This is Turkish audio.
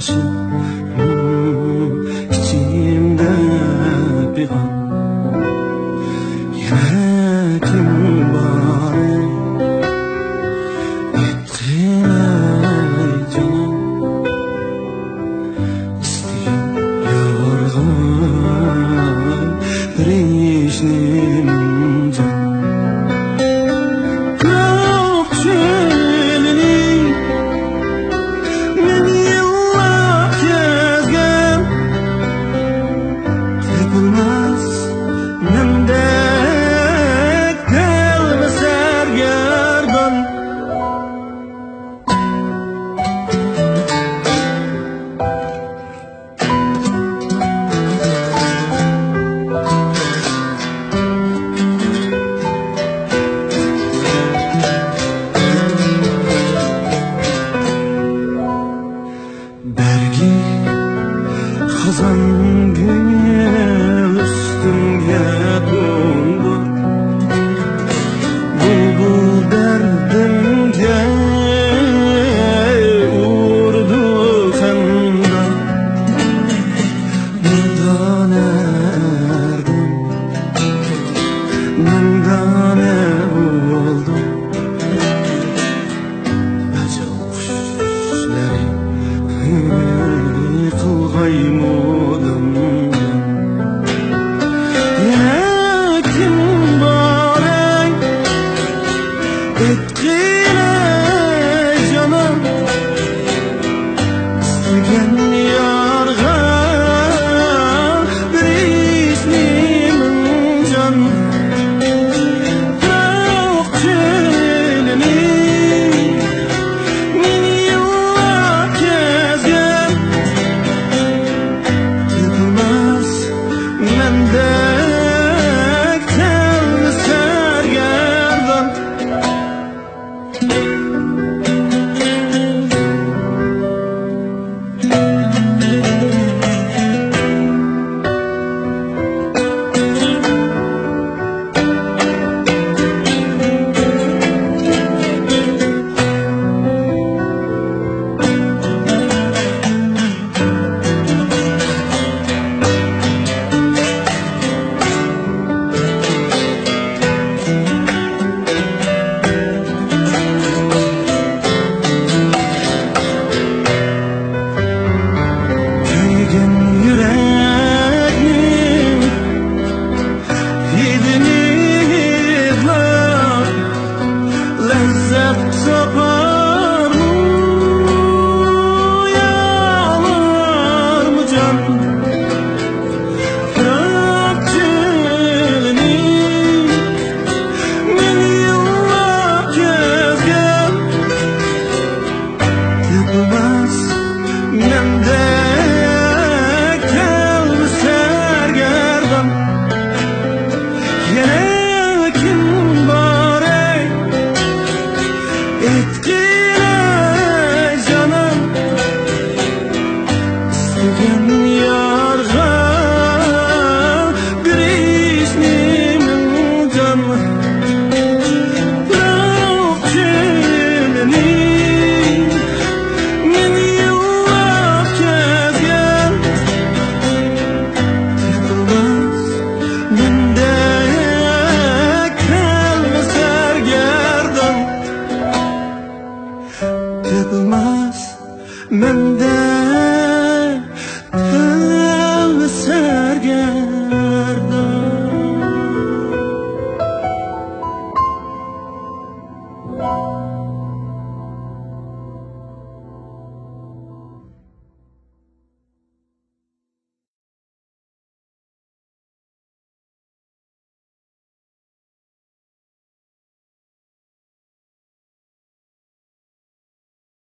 başı içimde bir an yüreğim var ettiğine canım isteyim yorgun perişnim can Kazan gül üstümge kondu Bulbul derdimge uğurdu senden Neden erdim, neden oldum Acı kuşları kılgaymadım Yüreğim var etkiyle canım İstegen yarga bir ismim can Yok çelini min yıllar kezgen Mendek telli sergerdan yüreğim yedinizler lezzet tapar mı yalar mı can bırak çelini min yıllar kezgen yapılmaz mende Etkile canım İstegen yarga bir ismim can Bırak çelini min yıllar kezgen Yapılmaz mendek telli sergerdan Yapılmaz mendek